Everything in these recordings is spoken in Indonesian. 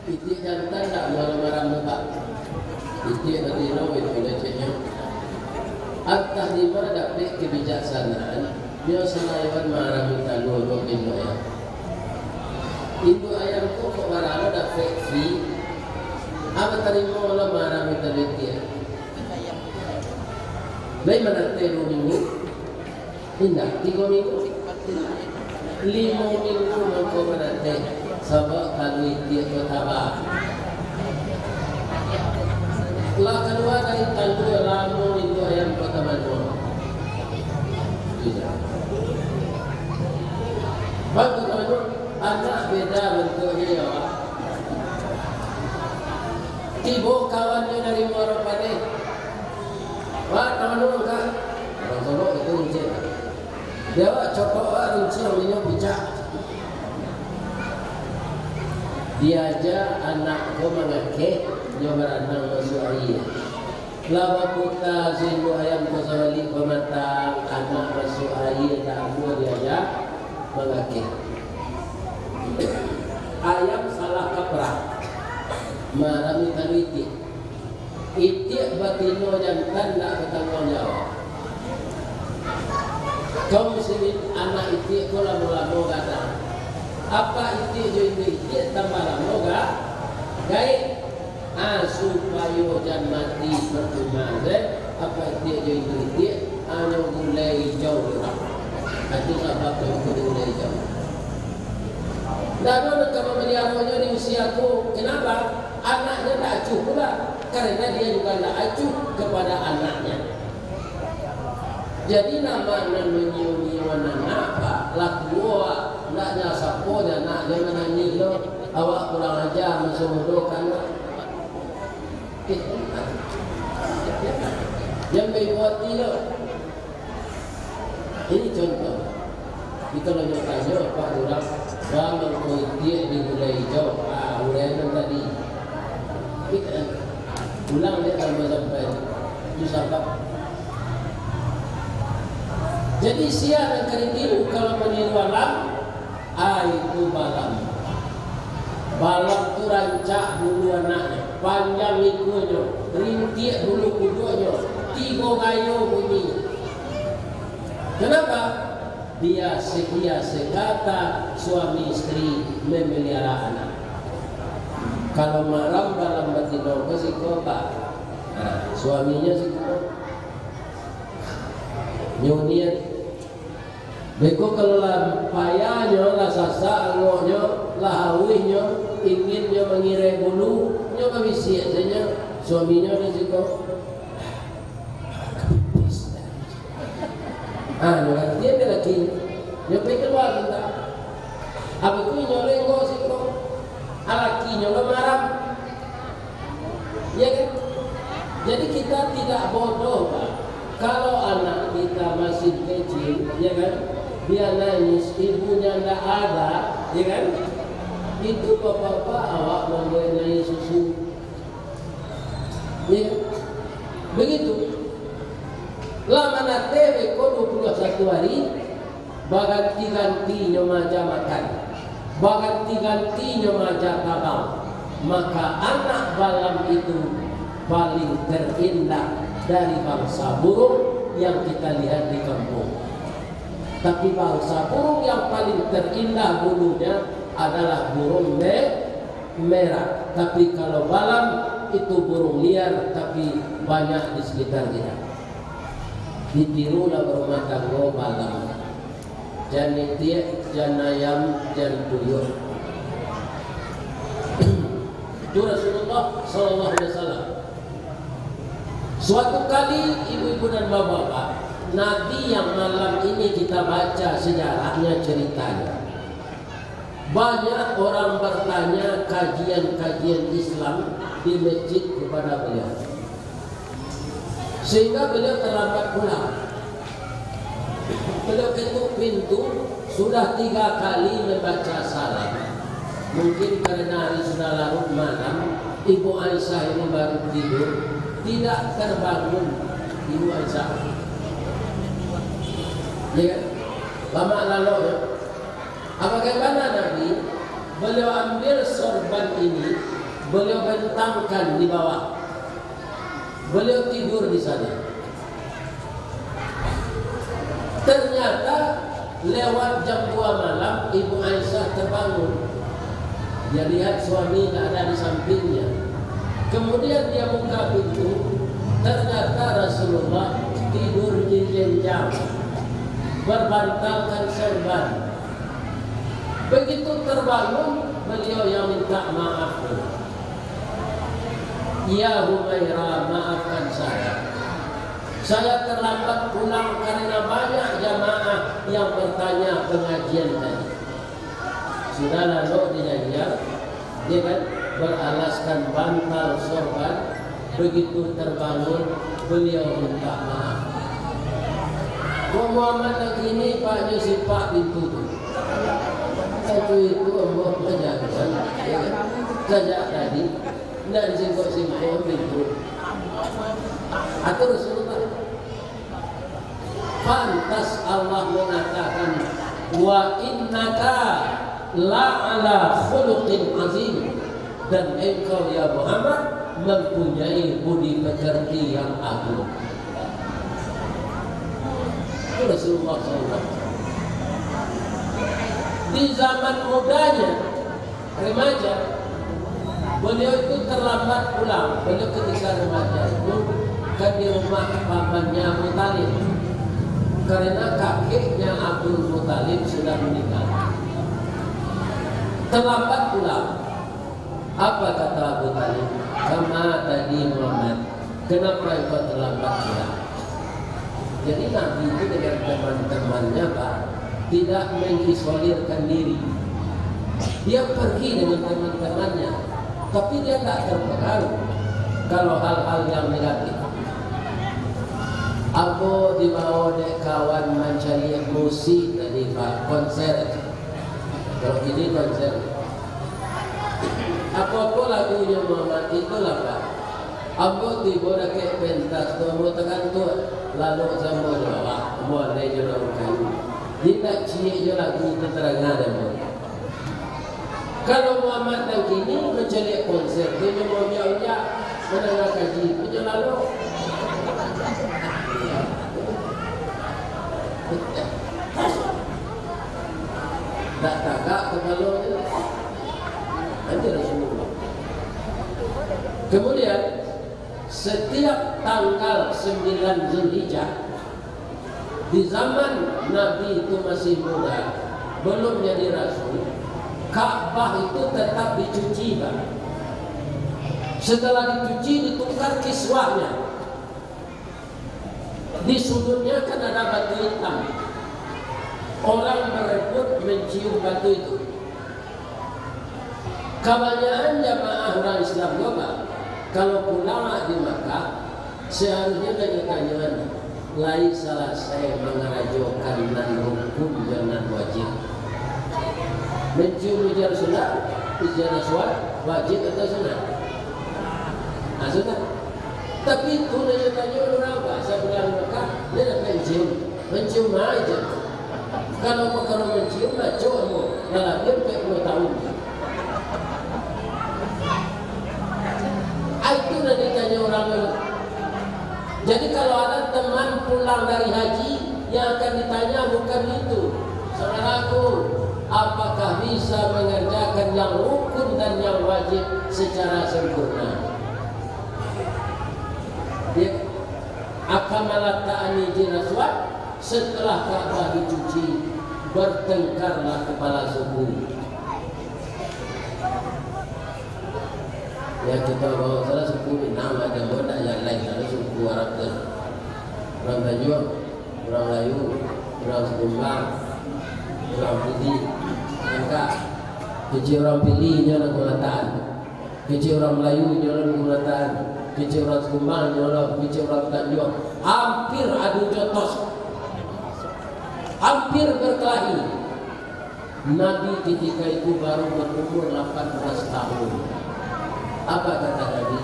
Itik jantan tak marah-marah muka. Itik betina itu lecehnya. Atas lima dapat kebijaksanaan. Dia selain marah minta dua induk ayam. Induk ayam tu kok marah dapat free. Apa terima Allah marah minta dia. Baik mana 2 minggu? Tidak, 3 minggu. 5 minggu mampu menanti sebab kami dia bertabah. Lah kedua dari tandu lama itu ayam pertama dua. Tidak. Bagi kamu anak beda bentuknya ya. Tiba kawannya dari Moropane. Wah, teman-teman kan? Orang Solo itu runcit. Dia cokok runcit namanya bijak. Dia aja anakku mengakek, dia berenang masuk air. Lama putar sindu ayam kusawali pematang, anak masuk air, tak buat dia aja mengakek. Ayam salah kaprah, marami tanuiti. Itik batino jantan tak bertanggung jawab. Kau muslimin anak itik ko lama-lama gada. Apa itik jo itik tambah lama ga? Gaib. Supaya jangan mati bertumah. Apa itik jo itik hanya gulai hijau. Itu sebab itu gulai hijau. Dan kalau melihatnya di usiaku, kenapa? Anaknya tak acuh pula. Karena dia juga tak acuh kepada anaknya. Jadi nama menyium-nyium anak apa? Laku awak naknya sapo dan nak jangan nangis lo. Awak kurang ajar mensuruhkan. Yang berbuat lo. Ini contoh. Kita lagi tanya Pak Lurah, bangun kuitia di gulai hijau. Gulai yang tadi. Kita ulang dia kalau sampai itu sebab. Jadi siang dan keriting kalau meniru alam, itu balam. Balam tu rancak bulu anaknya, panjang ikunya, rintik bulu kudunya, 3 gayo bunyi. Kenapa? Dia sekia sekata suami istri memelihara anak. Kalau malam dalam batino ke psikopat, suaminya psikopat. Nyunian, beko kalau lah payahnya, lah sasak, angoknya, lah hawihnya, inginnya mengirai bulu, nyoba bisi saja, suaminya ada psikopat. Nyoba dia lagi, nyoba keluar kita. Apa tu nyoleng kau psikopat? Alakinya lo marah, ya kan? Jadi kita tidak bodoh, Pak. Kalau anak kita masih kecil, ya kan? Dia nangis, ibunya tidak ada, ya kan? Itu bapak-bapak awak memberi susu, ya kan? Begitu. Lama nanti kau 21 hari, baganti-gantinya macam makan. Baganti-gantinya macam tabang. Maka anak balam itu paling terindah dari bangsa burung yang kita lihat di kampung. Tapi bangsa burung yang paling terindah bulunya adalah burung merah. Tapi kalau balam itu burung liar tapi banyak di sekitar kita. Ditirulah berumah tangga balam. Jangan tiak, jangan ayam, jangan tuyul. Itu Rasulullah SAW. Suatu kali ibu-ibu dan bapak-bapak, Nabi yang malam ini kita baca sejarahnya, ceritanya. Banyak orang bertanya kajian-kajian Islam di masjid kepada beliau. Sehingga beliau terlambat pulang. Beliau ketuk pintu sudah 3 kali membaca salam. Mungkin karena hari sudah larut malam, Ibu Aisyah ini baru tidur, tidak terbangun Ibu Aisyah. Ya, lama lalu ya. Bagaimana Nabi? Beliau ambil sorban ini, beliau bentangkan di bawah. Beliau tidur di sana. Ternyata lewat jam 2 malam Ibu Aisyah terbangun. Dia lihat suami tak ada di sampingnya. Kemudian dia buka pintu. Ternyata Rasulullah tidur di jenjang, berbantalkan serban. Begitu terbangun, beliau yang minta maaf. Ya Humairah, maafkan saya. Saya terlambat pulang karena banyak jamaah yang bertanya pengajian tadi. Sudah lalu dia kan beralaskan bantal sorban. Begitu terbangun, beliau minta maaf. Muhammad lagi ini Pak Yusuf Pak pintu tu. Satu itu Allah menjaga. Sejak tadi tidak disingkuk-singkuk pintu. Atau Rasulullah. Pantas Allah mengatakan wa innaka la'ala khuluqin azim, dan engkau ya Muhammad mempunyai budi pekerti yang agung. Itu Rasulullah SAW. Di zaman mudanya, remaja, beliau itu terlambat pulang. Beliau ketika remaja itu kan di rumah pamannya Abu Talib, karena kakeknya Abdul Muttalib sudah meninggal. Terlambat pulang. Apa kata Abu Talib? Kama tadi Muhammad, kenapa engkau terlambat pulang? Jadi Nabi itu dengan teman-temannya Pak, tidak mengisolirkan diri. Dia pergi dengan teman-temannya, tapi dia tak terpengaruh kalau hal-hal yang negatif. Aku dibawa oleh kawan mencari musik tadi Pak, konser. Kalau ini konser, apa-apa lagunya Muhammad itulah Pak. Aku tiba dah ke pentas tu, aku tekan tu, lalu sama jawab, boleh je orang kayu. Dia tak cilik je lagu keterangan dia. Kalau Muhammad dan kini mencari konser, dia memang biar-biar mendengar kaji, punya lalu. Tak tagak kepala dia. Nanti Rasulullah. Kemudian setiap tanggal 9 Zulhijjah, di zaman Nabi itu masih muda, belum jadi Rasul, Ka'bah itu tetap dicuci Pak. Setelah dicuci ditukar kiswahnya. Di sudutnya kan ada batu hitam. Orang berebut mencium batu itu. Kebanyakan jamaah orang Islam juga, kalau pulang di Makkah, seharusnya tanya-tanyaan, lai salah saya mengarajokan nan rukun dan wajib. Mencium ujar sunat, ujar aswad, wajib atau sunat? Nah, sunat. Tapi itu tanya orang apa? Saya pulang Makkah, dia nak mencium aja. Kalau mencium, coba dalam dia 40 tahun. Itu dah ditanya orang. Jadi kalau ada teman pulang dari haji, yang akan ditanya bukan itu. Saudaraku, apakah bisa mengerjakan yang rukun dan yang wajib secara sempurna? Dia akamalat ta'ani jinaswat. Setelah Ka'bah dicuci, bertengkarlah kepala suku. Ya kita bawa salah suku Minang ada bodak yang lain, ada suku Arab dan orang Tanjung, orang Melayu, orang Sekumbang, orang Pidi, angka kecil orang Pidi nyolah pengataan, kecil orang Melayu nyolah pengataan, kecil orang Sekumbang nyolah, kecil orang Tanjung, hampir adu jotos, hampir berkelahi. Nabi ketika itu baru berumur 18 tahun. Apa kata Nabi?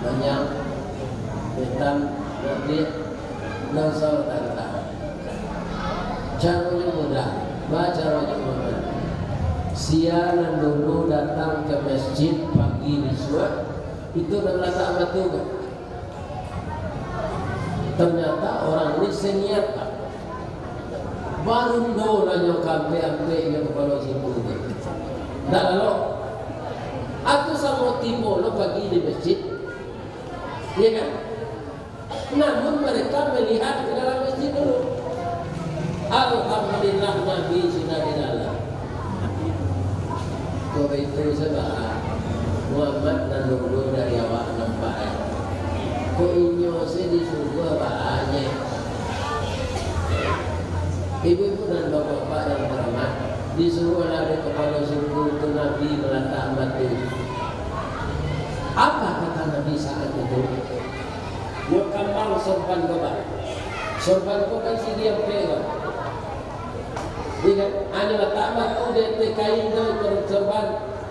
Banyak hitam, putih, nasar tanta. Caranya mudah, baca caranya mudah. Siaran dulu datang ke masjid pagi riswa itu dan letak batu kan? Ternyata orang ini seniat baru dulu nanya kampe-ampe yang kepala sipu itu. Tak lalu aku sama tibo lo pagi di masjid, ya kan? Namun mereka melihat ke dalam masjid dulu. Alhamdulillah Nabi sudah di dalam. Kau itu sebab Muhammad dan dulu dari awak nampak. Kau inyo se di surga banyak. Ibu-ibu dan bapak-bapak yang terhormat, disuruh dari kepala suku itu Nabi meletak batu. Apa kata Nabi saat itu? Mau kambang sorban kau pak, sorban kau kan si dia pegang. Iya, hanya letak batu dia kain tu sorban.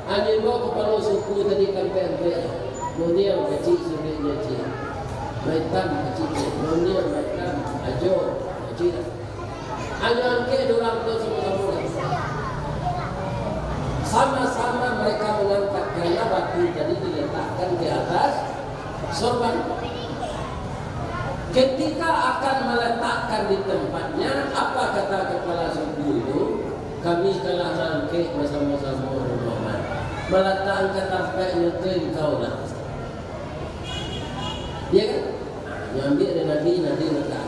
Hanya bawa kepala suku tadi kan pegang. Kemudian kecil sudah kecil, hitam kecil, kemudian hitam ajo kecil. Hanya ke orang tu sama-sama mereka mengangkat karena batu tadi diletakkan di atas sorban. Ketika akan meletakkan di tempatnya, apa kata kepala suku itu? Kami telah nangkep bersama-sama Muhammad. Meletakkan ke tempatnya tu engkau lah. Dia kan? Nyambil dari Nabi letak.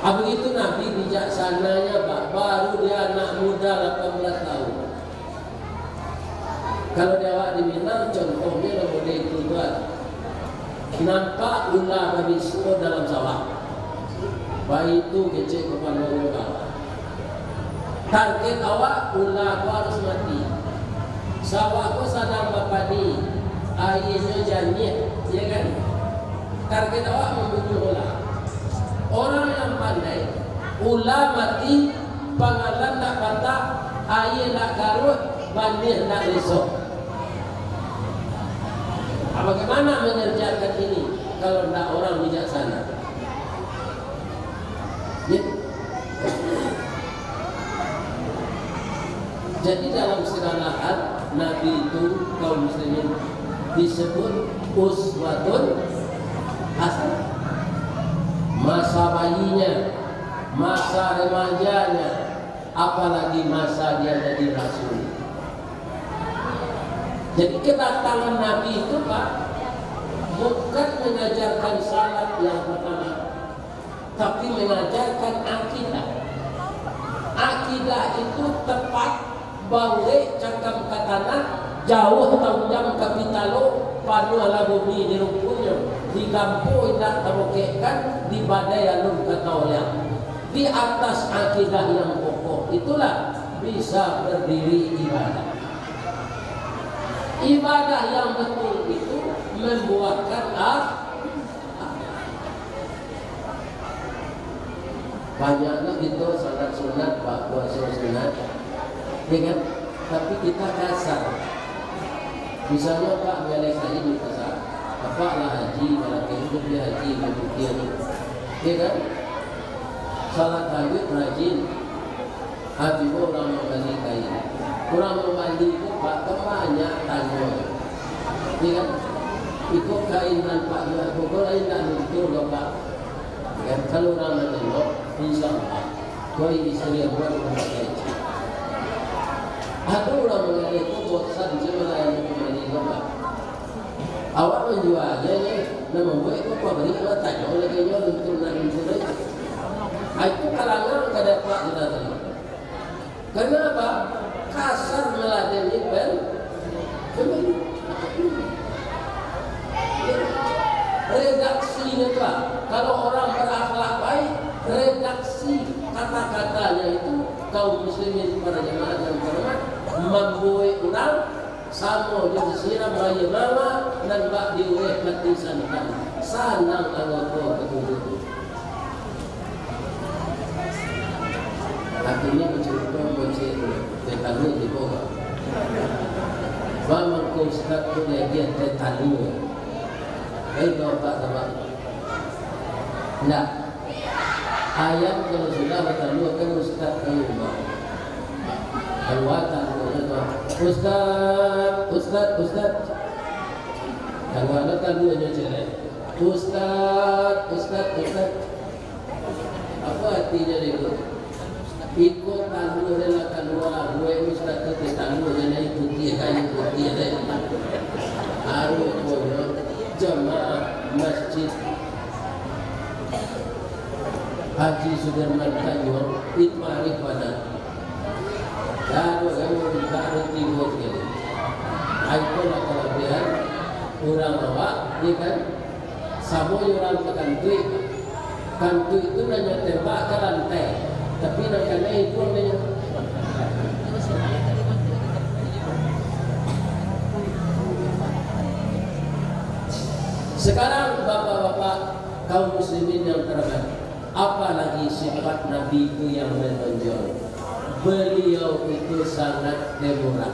Begitu Nabi bijaksananya Pak, baru dia anak muda 18 tahun. Kalau dia awak di Minang, contohnya model itu tuan. Nampak ular babi semua dalam sawah. Bayi itu kecil kepala orang. Target awak ular harus mati. Sawah ko sadang berpadi, airnya jernih, ya kan? Target awak membunuh ular. Orang yang pandai, ular mati, pangalan nak patah, air nak karut, banjir nak risau. Bagaimana mengerjakan ini kalau tidak orang bijaksana? Ya. Jadi dalam sirahat Nabi itu kaum muslimin disebut uswatun hasanah. Masa bayinya, masa remajanya, apalagi masa dia jadi rasul. Jadi kedatangan Nabi itu Pak bukan mengajarkan salat yang pertama, tapi mengajarkan akidah. Akidah itu tepat bawe cakap katana jauh tahun kapitalo panu ala bumi di rumputnya di kampung tidak terokekkan di badai alun kataunya di atas akidah yang pokok itulah bisa berdiri ibadah yang betul itu membuahkan banyaknya gitu salat sunat Pak puasa sunat dengan tapi kita kasar. Misalnya Pak melek haji di pasar, apa lah haji kalau hidup dia haji kemudian, ya kan? Salat tahajud rajin, hati orang membeli kain, kurang membeli itu Pak banyak tanya, ya kan? Ikut kain dan Pak juga, pokok lain tak luntur loh Pak. Ya, kalau orang menengok, insya Allah, kau istri yang buat rumah haji. Ada orang mengenai itu bosan sebenarnya mengenai Pak. Awak menjualnya ni, nama buat itu pabrik awak tanya oleh kenya untuk nanti itu. Itu kalangan kada Pak kita tadi. Kenapa? Kasar meladeni pen kembali. Redaksinya Pak. Kalau orang berakhlak baik, redaksi kata-katanya itu kaum muslimin para jemaah yang terhormat membuat orang sama dia disiram raya mama dan bak diueh mati sankan sanang anggota ketujuh. Akhirnya bercerita tetalu di bawah. Bang kau ustaz tu dia tetalu. Itu tak sama. Nah, ayat kalau sudah bertalu akan ustaz kayu bang. Anggota Ustaz. Anggota dulunya jelek. Ustaz. Apa artinya itu? Ikut tahu relakan luar, gue Ustaz itu tahu jadi ikuti deh. Harus punya jemaah masjid Haji Sudirman Tanjung itu Arifana. Lalu kamu baru timbul sekali. Itulah kelebihan orang awak, ya kan? Sama orang ke kantu itu hanya tembak ke lantai, tapi nak naik pun dia. Sekarang bapak-bapak kaum muslimin yang terhormat, apalagi sifat Nabi itu yang menonjol. Beliau itu sangat pemurah.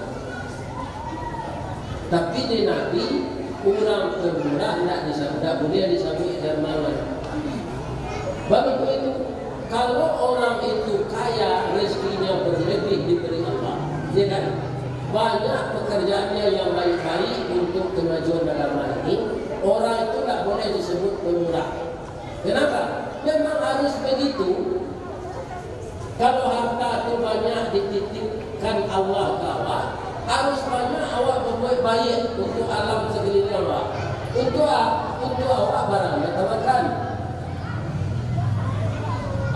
Tapi di Nabi orang pemurah tidak boleh disebut dermawan. Bapak itu kalau orang itu kaya, rezekinya berlebih diberi Allah, ya kan? Banyak pekerjaannya yang baik-baik untuk kemajuan dalam hal ini. Orang itu tak boleh disebut pemurah. Kenapa? Memang harus begitu. Kalau harta itu banyak dititipkan Allah ke awak, harus banyak awak berbuat baik untuk alam sekeliling awak. Untuk awak barang makan.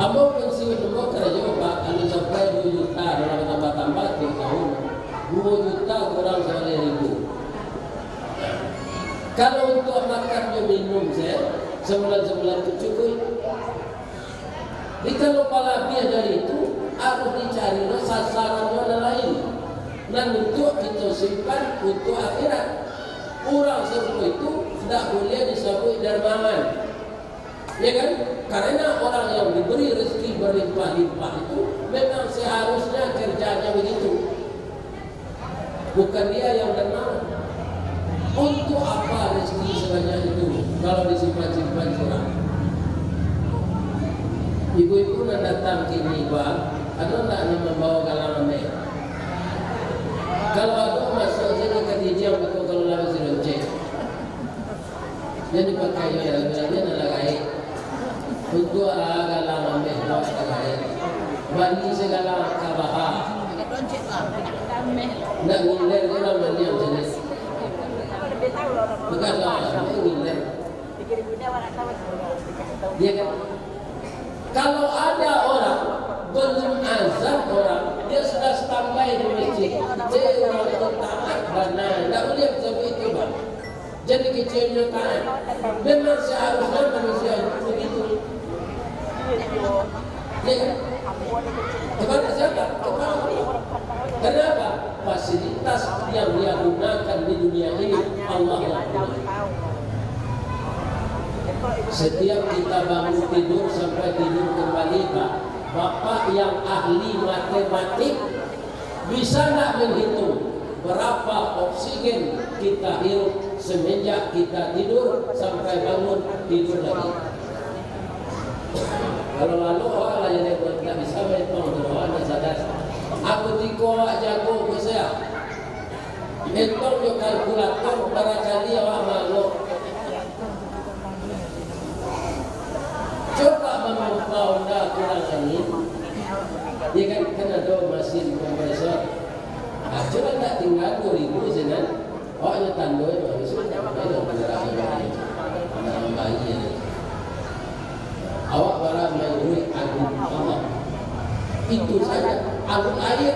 Ambo pensiun dulu kerja Pak, kalau sampai 2 juta dalam tambah-tambah tiap tahun, 2 juta kurang 1.000. Kalau untuk makan dan minum saya sebulan itu cukup. Jadi kalau lebih dari itu harus dicari sasarannya lain. Dan untuk kita simpan untuk akhirat. Orang seperti itu tidak boleh disebut dermawan. Ya kan? Karena orang yang diberi rezeki berlimpah-limpah itu memang seharusnya kerjanya begitu. Bukan dia yang dermawan. Untuk apa rezeki sebanyak itu kalau disimpan-simpan curang? Ibu-ibu yang datang kini bang, ada tak yang membawa galangan merah? Kalau ada masuk sini ke hijau betul kalau lalu silonceng. Jadi pakai yang bilangnya adalah gaya. Untuk galangan merah gaya. Bagi segala kabaha. Nak ngiler dia orang mendiam jenis. Bukanlah ngiler. Dia kan. Kalau ada orang belum azan orang, dia sudah standby di masjid. Jadi orang itu taat benar. Tak boleh seperti itu bang. Jadi kecilnya taat. Memang seharusnya manusia itu begitu. Ya kan? Kepada siapa? Kepada kenapa? Fasilitas yang dia gunakan di dunia ini Allah yang gunakan. Setiap kita bangun tidur sampai tidur kembali Pak, Bapak yang ahli matematik bisa tak menghitung berapa oksigen kita hirup semenjak kita tidur sampai bangun tidur lagi. Kalau lalu orang lah yang tidak bisa menghitung, orang tak sadar. Aku tiko awak jago ke saya. Hitung yo kalkulator barangkali awak malu. Coba memukau dah kurang angin. Dia kan ada mesin kompresor. Coba tak tinggal 2.000 senan. Awaknya tandoi manusia. Ada penjelasan lain. Ada bayi. Awak barang main duit agung Allah. Itu saja. Alur air.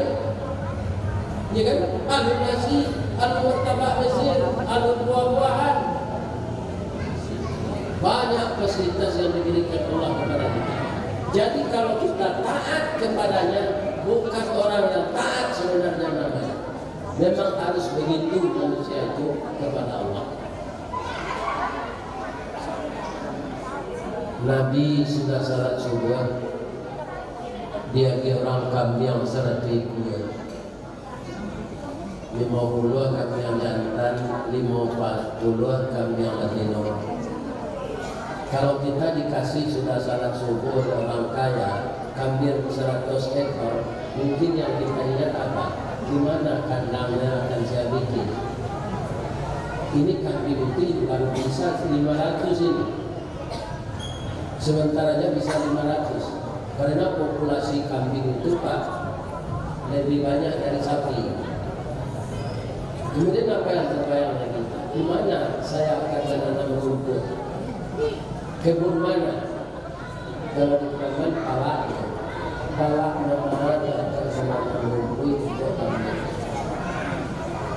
Ya kan? Alur nasi, alur martabak mesin, alur buah-buahan. Banyak fasilitas yang diberikan Allah kepada kita. Jadi kalau kita taat kepadanya, bukan orang yang taat sebenarnya namanya. Memang harus begitu manusia itu kepada Allah. Nabi sudah salat subuh. Dia orang kambing 100 ekor. 50 kambing jantan, 50 kambing betina. Kalau kita dikasih sudah salat subuh orang kaya, kambing 100 ekor, mungkin yang kita ingat apa? Gimana kandangnya akan saya bikin? Ini kambing itu baru bisa 500 ini. Sementaranya bisa 500. Karena populasi kambing itu Pak lebih banyak dari sapi. Kemudian apa yang terbayang lagi? Di mana saya akan menanam rumput? Kebun mana? Kalau di Kalimantan palak mana akan menanam rumput itu kambing.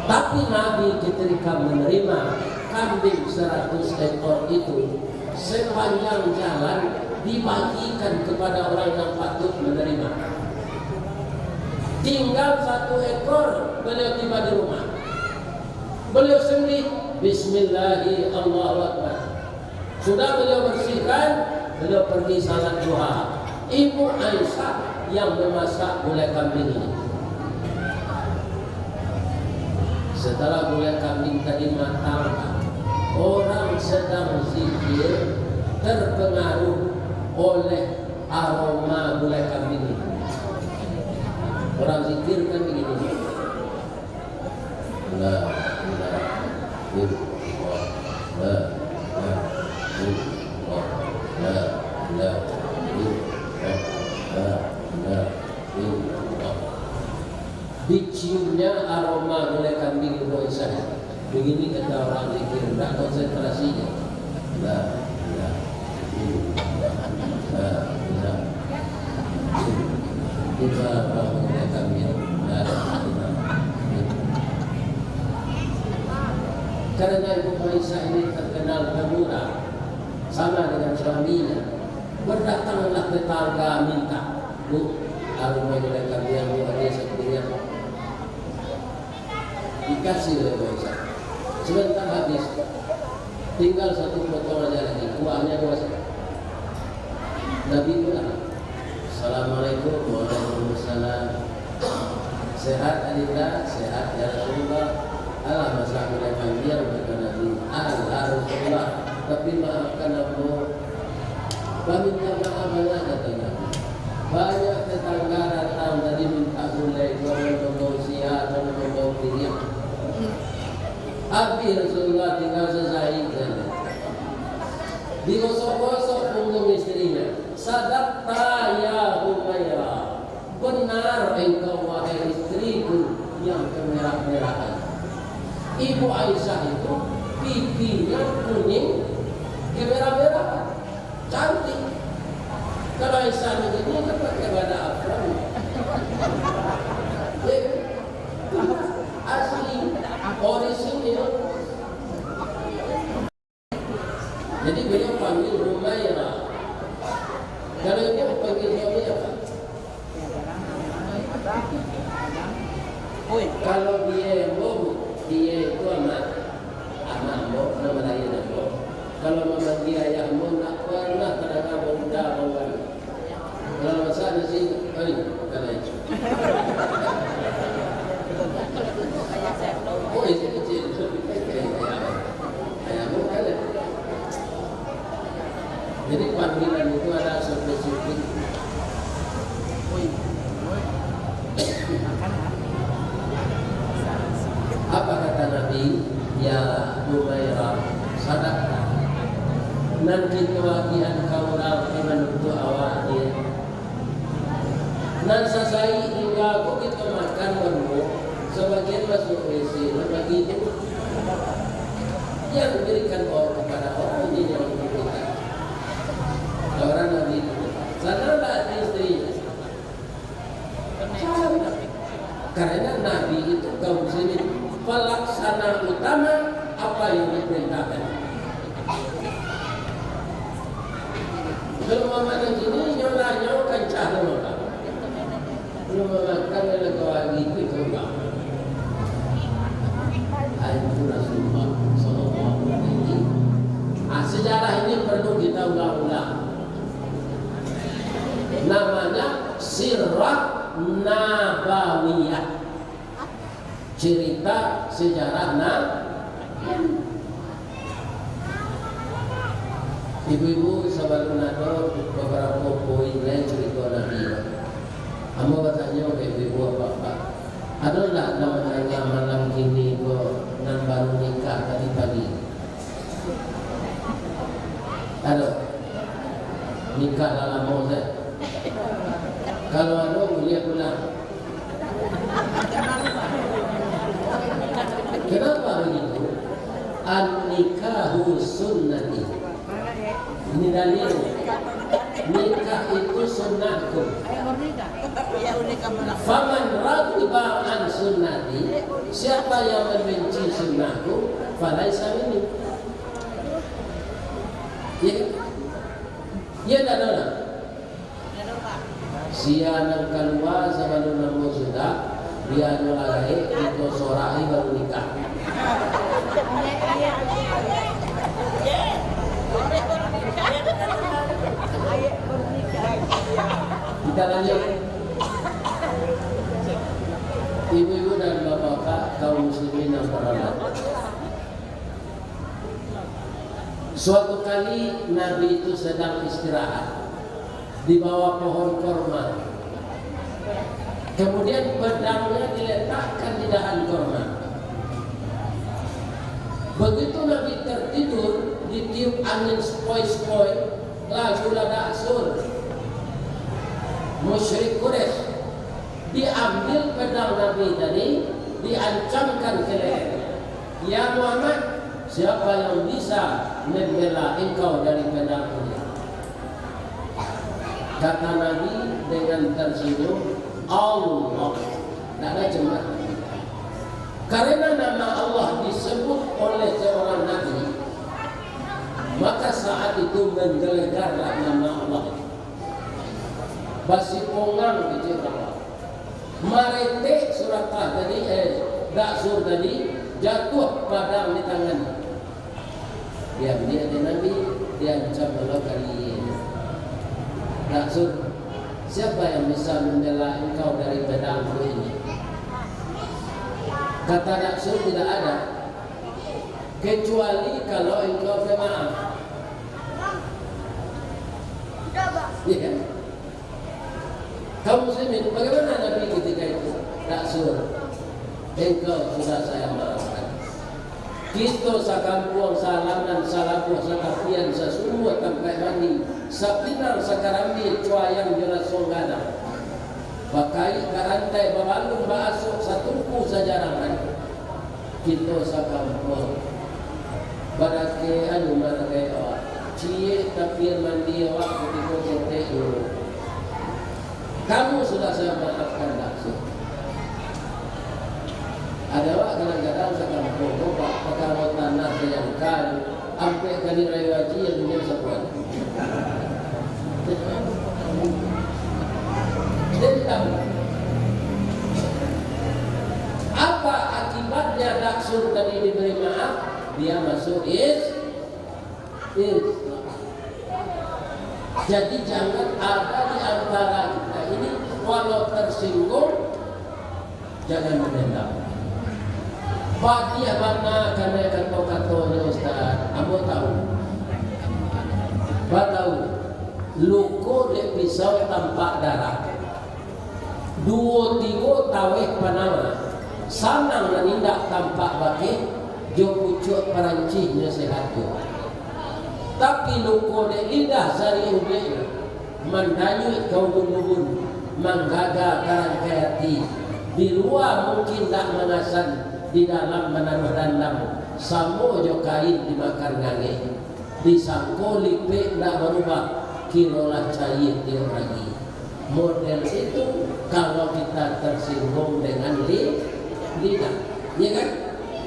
Tapi Nabi ketika menerima kambing 100 ekor itu, sepanjang jalan dibagikan kepada orang yang patut menerima. Tinggal 1 ekor, beliau tiba di rumah. Beliau sendiri Bismillahirrahmanirrahim, Allahu Akbar. Sudah beliau bersihkan, beliau pergi salat duha. Ibu Aisyah yang memasak gulai kambing ini. Setelah gulai kambing tadi matang, orang sedang zikir terpengaruh oleh aroma gulai kambing ini. Orang zikir kan begini. Diciumnya aroma gulai kambing Ibu Aisyah. Begini kata orang zikir, tidak konsentrasinya. Kita gulai kambing. Karena Ibu Aisyah ini terkenal pemurah, sama dengan suaminya. Berdatanglah tetangga minta, Bu, aroma gulai kambing yang luar biasa punya. Dikasih oleh Ibu Aisyah. Sebentar habis, tinggal 1 potong aja lagi, kuahnya 2 set. Nabi bilang, Assalamualaikum warahmatullahi wabarakatuh. Sehat Adinda, sehat ya Rasulullah. Allah masak gulai kambing kata Nabi. Allah Rasulullah, tapi maafkan aku. Minta maaf banyak kata Nabi. Banyak tetangga datang tadi minta gulai, membawa siap dan membawa piring. Habis Rasulullah tinggal selesai saja. Digosok-gosok punggung istrinya. Sadaqta ya Humairah, benar engkau wahai istriku yang kemerah-merahan. Ibu Aisyah itu pipinya kuning kemerah-merahan, cantik. Kalau Aisyah begini kan pakai bada afram. Asli orisinil. Jadi beliau panggil Humairah. Kalau dia panggil suami apa? Kalau dia itu anak mau nama lain apa? Kalau mama dia yang mau nak pernah terangkan benda bawaan. Kalau masa nasi, kalau itu. Oh itu kecil. Ayam kan? Jadi panggilan itu ada spesifik. Apa kata Nabi? Ya Humairah, sadaqta. Nanti kewajiban kau dalam menuntut awak dia. Nan sasai hingga aku kita makan baru sebagian masuk WC, begitu. Yang diberikan orang kepada orang ini yang dibutuhkan. Orang Nabi sadarlah istrinya. Karena Nabi itu kaum muslimin pelaksana utama apa yang diperintahkan. Kalau memakan sini nyolah kancah nyolah. Belum memakan oleh kawan itu enggak. Itu Rasulullah Sallallahu Alaihi Wasallam. Sejarah ini perlu kita ulang-ulang. Namanya Sirah Nabawiyah, cerita sejarah Nabi. Ibu-ibu sahabat menado beberapa poin lain cerita Nabi. Amba bertanya ke ibu apa-apa. Ada enggak namanya malam kini kok nan baru nikah tadi pagi? Ada nikah dalam mozek. Kalau ada boleh pulang. Kenapa begitu? An-nikahu sunnati. Ini dalil. Nikah itu sunnahku. Faman raghiba an sunnati, siapa yang membenci sunnahku, falaisa minni. Ya tak ada. Siapa keluar sama nuna sudah, dia nolak itu sorai baru nikah. Kita lanjut. Ibu-ibu dan bapak-bapak kaum muslimin yang terhormat. Suatu kali Nabi itu sedang istirahat di bawah pohon korma. Kemudian pedangnya diletakkan di dahan korma. Begitu Nabi tertidur, ditiup angin sepoi-sepoi, lagu lada sur. Musyrik Quraisy diambil pedang Nabi tadi, diancamkan ke lehernya. Ya Muhammad, siapa yang bisa membela engkau dari pedang ini? Kata Nabi dengan tersenyum, Allah. Tak ada cemat. Karena nama Allah disebut oleh seorang Nabi, maka saat itu menggelegarlah nama Allah. Basi pongang kecil Allah. Marete surat tadi, daksur tadi jatuh padam di tangannya. Dia ada Nabi, dia ancam Allah kali ini. Daksur, siapa yang bisa membela engkau dari pedangku ini? Kata Daksur, tidak ada, kecuali kalau engkau bermaaf. Ya. Kaum muslimin, bagaimana Nabi ketika itu? Daksur, engkau sudah saya maafkan. Kita sakampung salaman salabuh sakapian sesumua sampai mandi. Sapinang sakarambi cuayang jelas songgana. Pakai karantai babalung baasuk satungku sajarangan. Kita sakampung. Barake anu marake awak. Cie tapir mandi awak ketika kote dulu. Kamu sudah saya maafkan Daksur. Ada awak kadang-kadang sakampung bapak pekawat tanah yang kayu sampai kali raya haji yang punya sapuan. Dendam. Apa akibatnya Daksur tadi diberi maaf? Dia masuk Islam. Jadi jangan ada di antara kita ini walau tersinggung jangan mendendam. Bahagia mana karena kata-katanya Ustaz. Abo tahu. Tahu. Luko dek pisau tampak darah. Dua tiga taweh panama. Sanang menindak tampak baki. Jo pucuk perancihnya sehat jo. Tapi luko dek lidah sari ubi. Mandanyut kau bun-bun. Manggaga karang kayati. Di luar mungkin tak mengasan. Di dalam menaruh dandam. Samo jo kain dimakan ngange. Disangko lipik tak berubah. Kilolah cair dia lagi. Model itu kalau kita tersinggung dengan lidah, ya kan?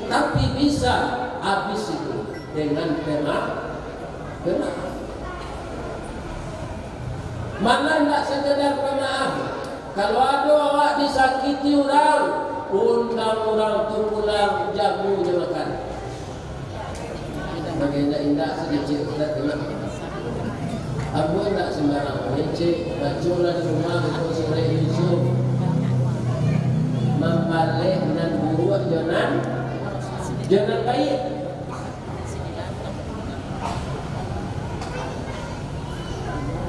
Tapi bisa habis itu dengan pemaaf. Mana tidak sekedar pemaaf. Kalau ada awak disakiti orang, undang orang tu pulang jamu je makan. Bagaimana indah sedikit kita tengok. Aku tak sembarang leceh, baculah di rumah untuk sore Yusuf membalik dan buruh jangan baik.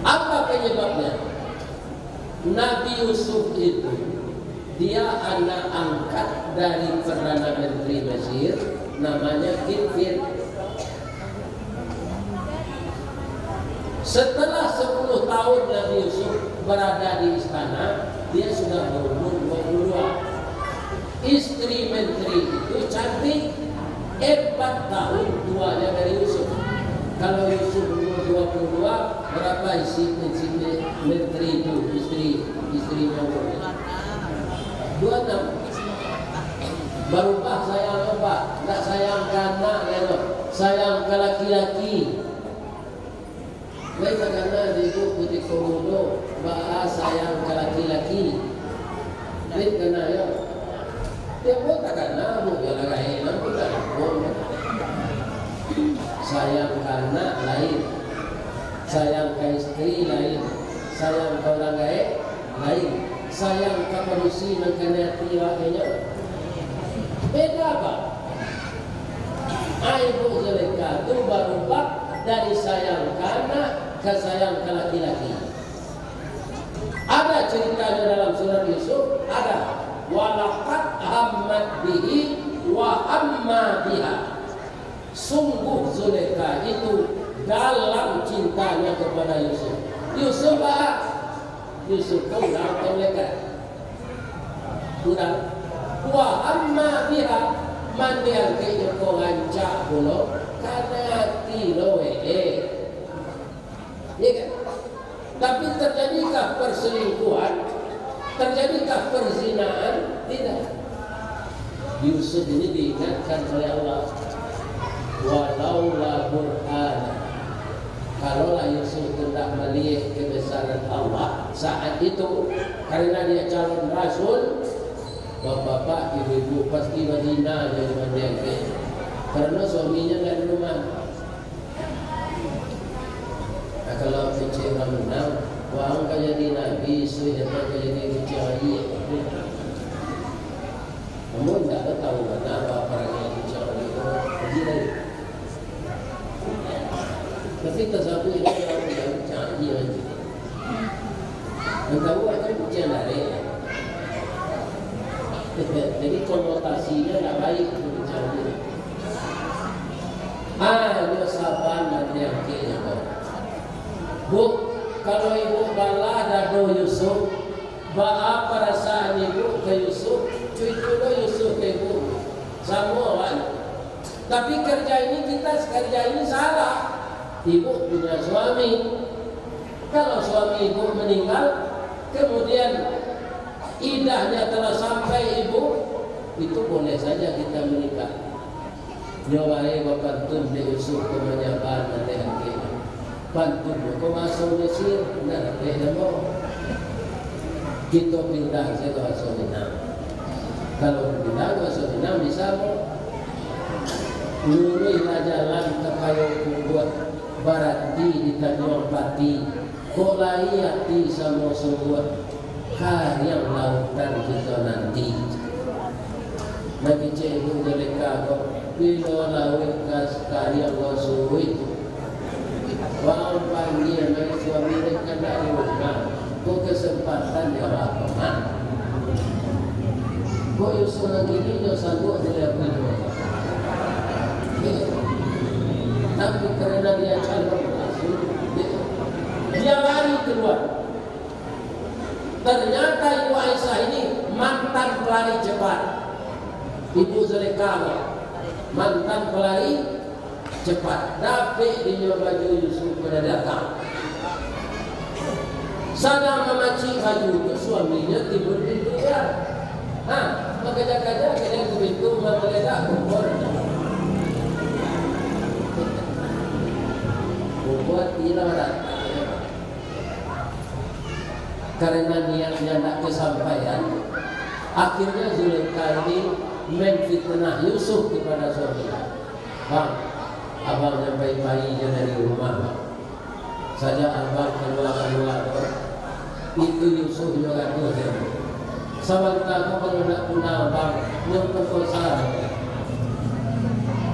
Apa penyebabnya? Nabi Yusuf itu dia anak angkat dari Perdana Menteri Mesir, namanya Kinfir. Setelah 10 tahun Nabi Yusuf berada di istana, dia sudah berumur 22. Istri menteri itu cantik, 4 tahun tuanya dari Yusuf. Kalau Yusuf umur 22, berapa isi menteri itu, istrinya umurnya? 26. Berubah sayang apa? Tak sayang ke anak, sayang ke laki-laki. Mereka karena ibu putih komodo, bahas sayang ke laki-laki. Ini kena ya. Dia pun tak kena, bu ya lagi enak pun tak pun. Sayang ke anak lain, sayang ke istri lain, sayang ke orang lain, sayang ke manusia yang kena tiwaknya. Beda apa? Ibu Zulaikha itu berubah dari sayang ke anak ke sayang ke laki-laki. Ada ceritanya dalam surah Yusuf, ada walaqad hammat bihi wa amma biha. Sungguh Zulaikha itu dalam cintanya kepada Yusuf. Yusuf kau dah lekat. Kurang. Wa amma biha man yang kaya kau rancak pula karena hati lo ya kan? Tapi terjadikah perselingkuhan? Terjadikah perzinaan? Tidak. Yusuf ini diingatkan oleh Allah, walaula burhan, kalaulah Yusuf tidak melihat kebesaran Allah saat itu, karena dia calon rasul, bapak-bapak, ibu-ibu pasti berzina dari dia, karena suaminya nggak di rumah. Nah, kalau kecil menang, wang kau jadi nabi, sudah kau jadi dicari. Namun tidak tahu kenapa orang yang dicari itu. Tapi tersatu ini orang yang dicari aja. Tahu akan ujian dari. Jadi konotasinya tidak baik untuk dicari. Dia sabar nanti yang kira kau. Bu, kalau ibu balah dado Yusuf, apa perasaan ibu ke Yusuf? Cucu Yusuf ke ibu, sama kan? Tapi kerja ini salah. Ibu punya suami. Kalau suami ibu meninggal, kemudian idahnya telah sampai ibu, itu boleh saja kita menikah. Nyawai bapantun de Yusuf ke menyabar nanti lagi. Bantu kau masuk Mesir, benar mau kita pindah ke Suriname. Kalau pindah ke Suriname bisa mau luruslah jalan ke Payung buat barati di Tanjung Pati, kau layati sama sebuah karya lautan kita nanti. Nabi Cekung Zulaikha kau bila laut karya wasuwi. Wang panggil dari suami mereka dari rumah, kau kesempatan jawab apa? Kau Yusuf lagi ni jauh sanggup dia punya. Tapi kerana dia calon rasul, dia lari keluar. Ternyata Ibu Aisyah ini mantan pelari cepat. Ibu Zulaikha mantan pelari cepat. Dapat dia baju Yusuf pada datang. Sedang memancing baju ke suaminya timbul pintu ya. Maka jaga-jaga dia ke pintu menggeledah kubur. Kubur tidak datang. Karena niatnya tidak kesampaian, akhirnya Zulaikha ini menfitnah Yusuf kepada suaminya. Bang, abang sampai bayinya dari rumah. Saja abang keluar itu Yusuf juga dosa. Sementara kalau nak punah abang yang perkosa,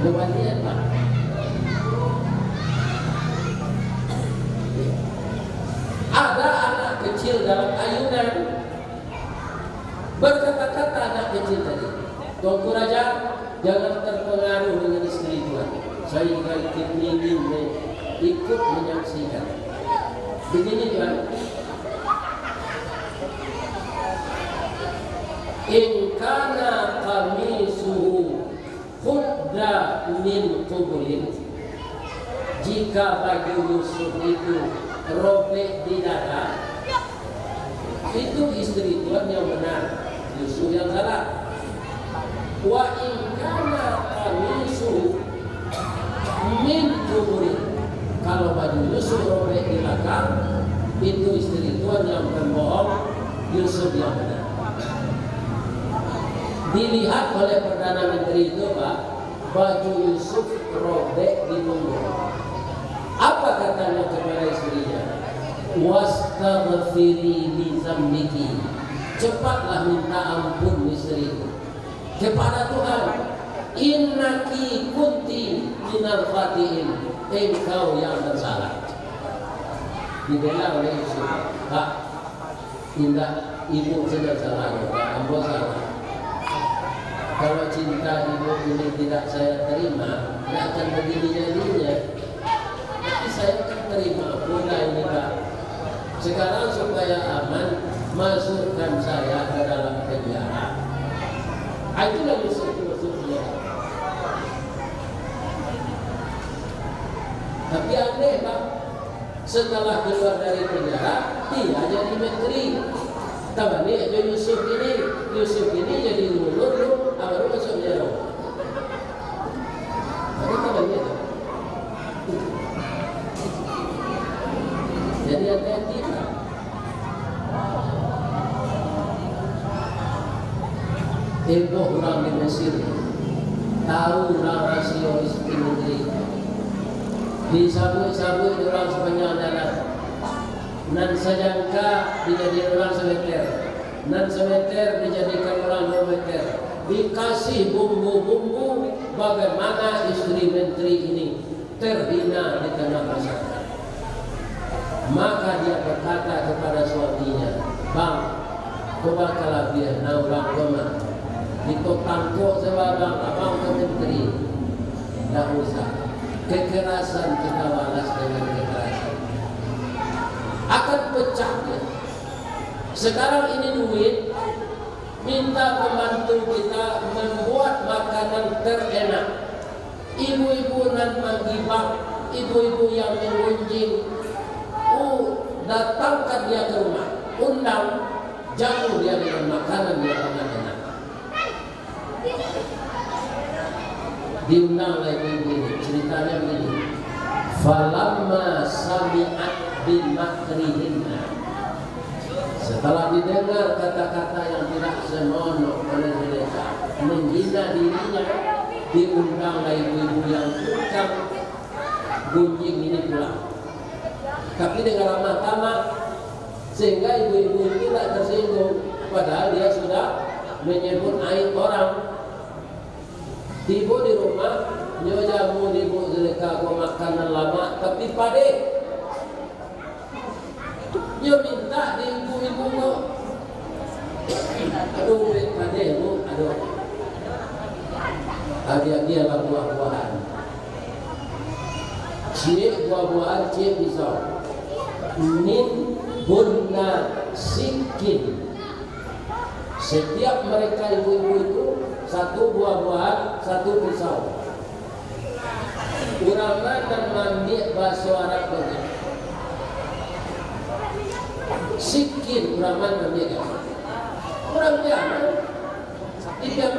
lepas Pak. Ada anak kecil dalam ayunan berkata izin tadi. Tuanku Raja, jangan terpengaruh dengan istri tuan. Saya juga ikut menyaksikan. Begini tuan. In kana qamisuhu khudda min qubulin, jika baju Yusuf itu robek di dada, itu istri tuan yang benar, Yusuf yang salah. Wa in kana qamisuhu min qubulin, kalau baju Yusuf robek di belakang, itu istri tuan yang pembohong, Yusuf yang benar. Dilihat oleh Perdana Menteri itu Pak, baju Yusuf robek di punggung. Apa katanya kepada istrinya? Wastaghfiri li dzambiki, cepatlah minta ampun istriku kepada Tuhan. Innaki kunti minal khati'in, engkau yang bersalah. Dibela oleh Yusuf. Pak, indah ibu sedang salah, ambo salah. Kalau cinta ibu ini tidak saya terima, tidak akan begini jadinya. Tapi saya akan terima. Udah ini Pak. Sekarang supaya aman, masukkan saya ke dalam penjara. Itulah Yusuf maksudnya. Tapi aneh Pak, setelah keluar dari penjara, dia jadi menteri. Tambah ni aja Yusuf ini jadi gubernur, baru masuk penjara. Ada tambah ni tu. Jadi hati-hati Pak. Tempoh orang di Mesir tahu rasio istri menteri. Disabuk-sabuk orang sepanjang jalan. Nan sajangka dijadikan orang semeter, nan semeter dijadikan orang 2 meter. Dikasih bumbu-bumbu bagaimana istri menteri ini terhina di tengah masyarakat. Maka dia berkata kepada suaminya, Bang, kau bakal biar na orang koma ditotangkok sebabang abang ke menteri. Tak usah, kekerasan kita balas dengan kekerasan, akan pecah dia. Sekarang ini duit, minta pembantu kita membuat makanan terenak. Ibu-ibu nan menggibah, ibu-ibu yang mengunjing, datangkan dia ke rumah, undang, jamu dia dengan makanan yang enak. Diundang oleh ibu ini, ceritanya begini. Falamma sami'at bin makrihinna, setelah didengar kata-kata yang tidak senonoh oleh mereka, menghina dirinya, diundanglah ibu-ibu yang tukang gunjing ini pulang. Tapi dengan ramah tamah, sehingga ibu-ibu itu tidak tersinggung, padahal dia sudah menyebut aib orang. Tiba di rumah, dia jamu ibu mereka makanan lama, tapi pade. Dia minta di ibu-ibu tu, aduh pade bu, aduh. Dia lah buah-buahan. Cik buah-buahan, cik pisau. Min bunna sikin. Setiap mereka ibu-ibu itu satu buah-buahan, satu pisau. Uraman dan mandi bahasa Arab begini. Sikin uraman mandi. Orang biasa. Jika